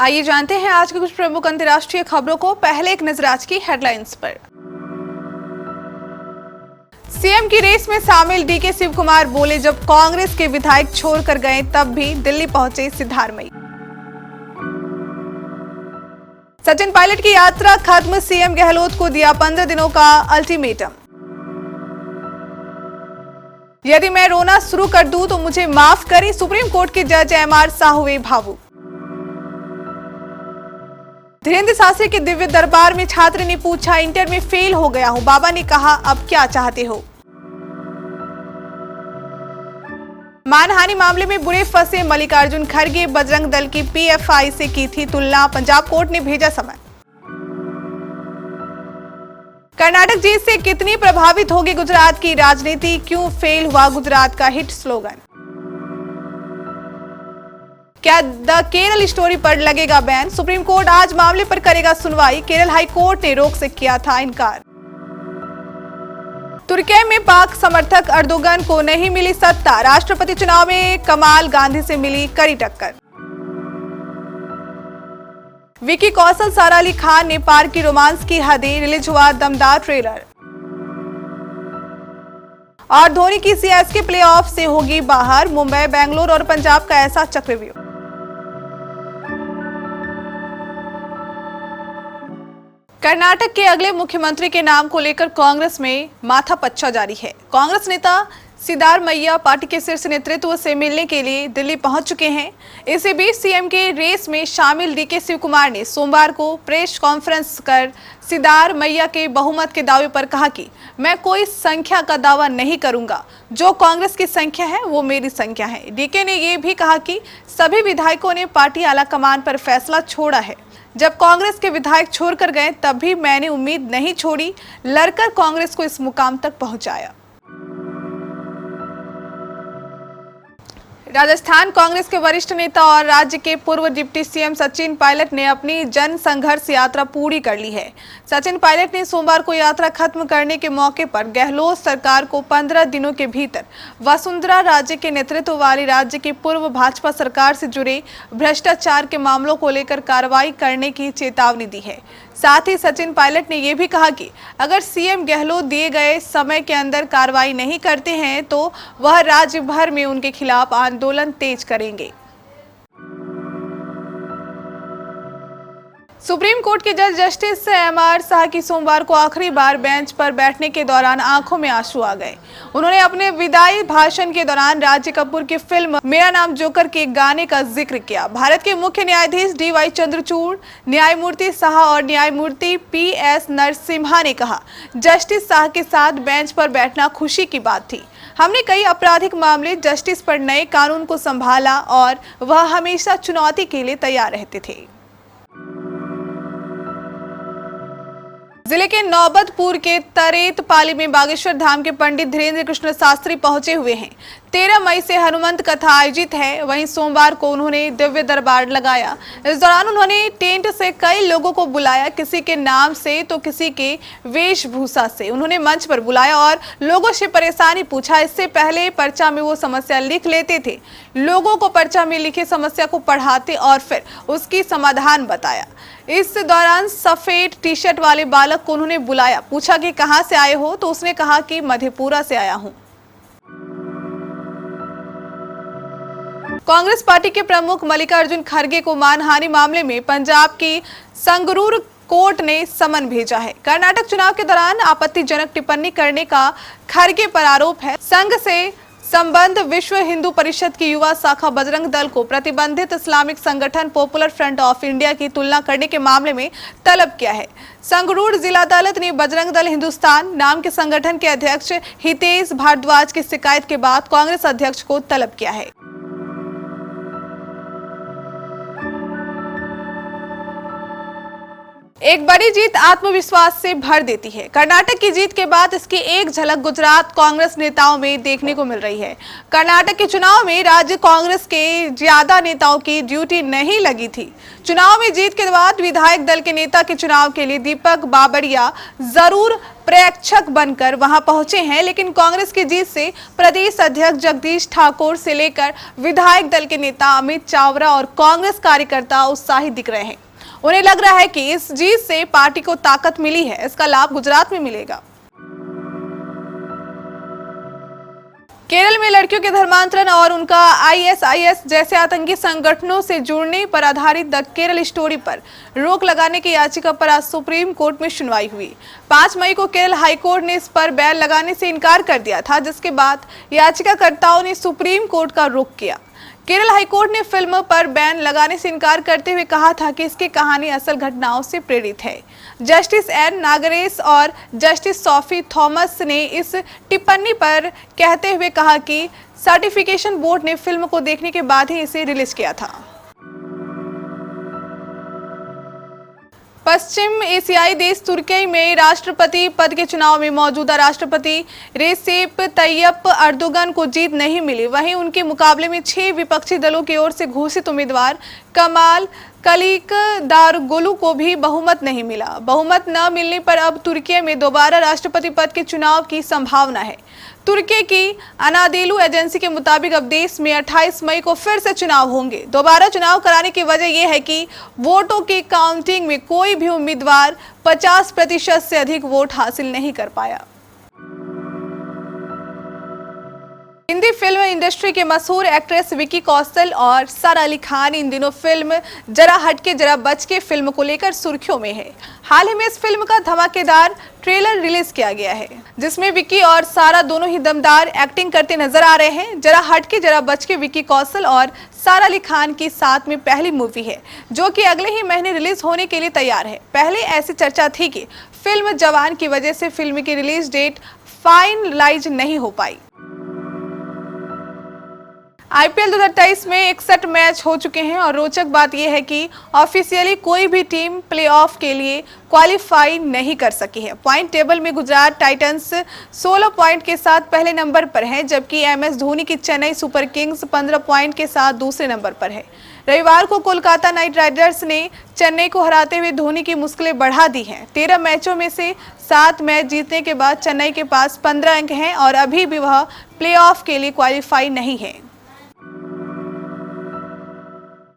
आइए जानते हैं आज के कुछ प्रमुख अंतर्राष्ट्रीय खबरों को। पहले एक नजर आज की हेडलाइंस पर। सीएम की रेस में शामिल डीके शिव कुमार बोले, जब कांग्रेस के विधायक छोड़कर गए तब भी दिल्ली पहुंचे सिद्धारमैया। सचिन पायलट की यात्रा खत्म, सीएम गहलोत को दिया 15 दिनों का अल्टीमेटम। यदि मैं रोना शुरू कर दूं तो मुझे माफ करें, सुप्रीम कोर्ट के जज एमआर शाह हुए भावुक। धीरेन्द्र शास्त्री के दिव्य दरबार में छात्र ने पूछा, इंटर में फेल हो गया हूं। बाबा ने कहा, अब क्या चाहते हो। मानहानि मामले में बुरे फंसे मल्लिकार्जुन खड़गे, बजरंग दल की पीएफआई से की थी तुलना, पंजाब कोर्ट ने भेजा समन। कर्नाटक जीत से कितनी प्रभावित होगी गुजरात की राजनीति, क्यों फेल हुआ गुजरात का हिट स्लोगन। क्या द केरल स्टोरी पर लगेगा बैन, सुप्रीम कोर्ट आज मामले पर करेगा सुनवाई। केरल हाई कोर्ट ने रोक से किया था इनकार। तुर्की में पाक समर्थक अर्दोगन को नहीं मिली सत्ता, राष्ट्रपति चुनाव में कमाल गांधी से मिली कड़ी टक्कर। विकी कौशल सारा अली खान ने पार की रोमांस की हदें, रिलीज हुआ दमदार ट्रेलर। और धोनी की सीएसके प्लेऑफ से होगी बाहर, मुंबई, बेंगलुरु और पंजाब का ऐसा चक्रव्यूह। कर्नाटक के अगले मुख्यमंत्री के नाम को लेकर कांग्रेस में माथापच्चा जारी है। कांग्रेस नेता सिद्धारमैया पार्टी के शीर्ष नेतृत्व से मिलने के लिए दिल्ली पहुंच चुके हैं। इसी बीच सीएम के रेस में शामिल डीके शिव कुमार ने सोमवार को प्रेस कॉन्फ्रेंस कर सिद्धारमैया के बहुमत के दावे पर कहा कि मैं कोई संख्या का दावा नहीं करूंगा, जो कांग्रेस की संख्या है वो मेरी संख्या है। डीके ने यह भी कहा कि सभी विधायकों ने पार्टी आलाकमान पर फैसला छोड़ा है। जब कांग्रेस के विधायक छोड़कर गए तब भी मैंने उम्मीद नहीं छोड़ी, लड़कर कांग्रेस को इस मुकाम तक पहुंचाया। राजस्थान कांग्रेस के वरिष्ठ नेता और राज्य के पूर्व डिप्टी सीएम सचिन पायलट ने अपनी जन संघर्ष यात्रा पूरी कर ली है। सचिन पायलट ने सोमवार को यात्रा खत्म करने के मौके पर गहलोत सरकार को 15 दिनों के भीतर वसुंधरा राजे के नेतृत्व वाली राज्य की पूर्व भाजपा सरकार से जुड़े भ्रष्टाचार के मामलों को लेकर कार्रवाई करने की चेतावनी दी है। साथ ही सचिन पायलट ने यह भी कहा कि अगर सीएम गहलोत दिए गए समय के अंदर कार्रवाई नहीं करते हैं तो वह राज्य भर में उनके खिलाफ आंदोलन तेज करेंगे। सुप्रीम कोर्ट के जज जस्टिस एमआर शाह की सोमवार को आखिरी बार बेंच पर बैठने के दौरान आंखों में आंसू आ गए। उन्होंने अपने विदाई भाषण के दौरान राज कपूर की फिल्म मेरा नाम जोकर के गाने का जिक्र किया। भारत के मुख्य न्यायाधीश डीवाई चंद्रचूड़, न्यायमूर्ति शाह और न्यायमूर्ति पीएस नरसिम्हा ने कहा, जस्टिस शाह के साथ बेंच पर बैठना खुशी की बात थी। हमने कई आपराधिक मामले जस्टिस पर नए कानून को संभाला और वह हमेशा चुनौती के लिए तैयार रहते थे। जिले के नौबतपुर के तरेत पाली में बागेश्वर धाम के पंडित धीरेन्द्र कृष्ण शास्त्री पहुंचे हुए हैं। 13 मई से हनुमंत कथा आयोजित है। वहीं सोमवार को उन्होंने दिव्य दरबार लगाया। इस दौरान उन्होंने टेंट से कई लोगों को बुलाया, किसी के नाम से तो किसी के वेशभूषा से। उन्होंने मंच पर बुलाया और लोगों से परेशानी पूछा। इससे पहले पर्चा में वो समस्या लिख लेते थे, लोगों को पर्चा में लिखी समस्या को पढ़ाते और फिर उसकी समाधान बताया। इस दौरान सफेद टी शर्ट वाले बालक को उन्होंने बुलाया, पूछा कि कहां से आए हो, तो उसने कहा कि मधेपुरा से आया हूं। कांग्रेस पार्टी के प्रमुख मल्लिकार्जुन खड़गे को मानहानि मामले में पंजाब की संगरूर कोर्ट ने समन भेजा है। कर्नाटक चुनाव के दौरान आपत्तिजनक टिप्पणी करने का खड़गे पर आरोप है। संघ से संबंध विश्व हिंदू परिषद की युवा शाखा बजरंग दल को प्रतिबंधित इस्लामिक संगठन पॉपुलर फ्रंट ऑफ इंडिया की तुलना करने के मामले में तलब किया है। संगरूर जिला अदालत ने बजरंग दल हिंदुस्तान नाम के संगठन के अध्यक्ष हितेश भारद्वाज की शिकायत के बाद कांग्रेस अध्यक्ष को तलब किया है। एक बड़ी जीत आत्मविश्वास से भर देती है। कर्नाटक की जीत के बाद इसकी एक झलक गुजरात कांग्रेस नेताओं में देखने को मिल रही है। कर्नाटक के चुनाव में राज्य कांग्रेस के ज्यादा नेताओं की ड्यूटी नहीं लगी थी। चुनाव में जीत के बाद विधायक दल के नेता के चुनाव के लिए दीपक बाबरिया जरूर प्रेक्षक बनकर वहां पहुंचे हैं, लेकिन कांग्रेस की जीत से प्रदेश अध्यक्ष जगदीश ठाकुर से लेकर विधायक दल के नेता अमित चावड़ा और कांग्रेस कार्यकर्ता उत्साहित दिख रहे हैं। उन्हें लग रहा है कि इस जीत से पार्टी को ताकत मिली है, इसका लाभ गुजरात में मिलेगा। केरल में लड़कियों के धर्मांतरण और उनका आईएसआईएस जैसे आतंकी संगठनों से जुड़ने पर आधारित द केरल स्टोरी पर रोक लगाने की याचिका पर आज सुप्रीम कोर्ट में सुनवाई हुई। 5 मई को केरल हाईकोर्ट ने इस पर बैन लगाने से इनकार कर दिया था, जिसके बाद याचिकाकर्ताओं ने सुप्रीम कोर्ट का रुख किया। केरल हाईकोर्ट ने फिल्म पर बैन लगाने से इनकार करते हुए कहा था कि इसकी कहानी असल घटनाओं से प्रेरित है। जस्टिस एन नागरेश और जस्टिस सोफी थॉमस ने इस टिप्पणी पर कहते हुए कहा कि सर्टिफिकेशन बोर्ड ने फिल्म को देखने के बाद ही इसे रिलीज किया था। पश्चिम एशियाई देश तुर्की में राष्ट्रपति पद के चुनाव में मौजूदा राष्ट्रपति रेसेप तैयप अर्दोगन को जीत नहीं मिली। वहीं उनके मुकाबले में 6 विपक्षी दलों की ओर से घोषित उम्मीदवार कमाल कलिकदारओगलू को भी बहुमत नहीं मिला। बहुमत न मिलने पर अब तुर्की में दोबारा राष्ट्रपति पद के चुनाव की संभावना है। तुर्की की अनादेलू एजेंसी के मुताबिक अब देश में 28 मई को फिर से चुनाव होंगे। दोबारा चुनाव कराने की वजह यह है कि वोटों की काउंटिंग में कोई भी उम्मीदवार 50% से अधिक वोट हासिल नहीं कर पाया। हिंदी फिल्म इंडस्ट्री के मशहूर एक्ट्रेस विकी कौशल और सारा अली खान इन दिनों फिल्म जरा हटके जरा बचके फिल्म को लेकर सुर्खियों में है। हाल ही में इस फिल्म का धमाकेदार ट्रेलर रिलीज किया गया है, जिसमें विकी और सारा दोनों ही दमदार एक्टिंग करते नजर आ रहे हैं। जरा हटके जरा बचके विकी कौशल और सारा अली खान की साथ में पहली मूवी है, जो कि अगले ही महीने रिलीज होने के लिए तैयार है। पहले ऐसी चर्चा थी कि फिल्म जवान की वजह से फिल्म की रिलीज डेट फाइनलाइज नहीं हो पाई। आईपीएल 2023 में 61 मैच हो चुके हैं और रोचक बात यह है कि ऑफिशियली कोई भी टीम प्लेऑफ के लिए क्वालिफाई नहीं कर सकी है। पॉइंट टेबल में गुजरात टाइटंस 16 पॉइंट के साथ पहले नंबर पर है, जबकि एमएस धोनी की चेन्नई सुपर किंग्स 15 पॉइंट के साथ दूसरे नंबर पर है। रविवार को कोलकाता नाइट राइडर्स ने चेन्नई को हराते हुए धोनी की मुश्किलें बढ़ा दी हैं। 13 मैचों में से 7 मैच जीतने के बाद चेन्नई के पास 15 अंक हैं और अभी भी वह प्लेऑफ के लिए क्वालिफाई नहीं है।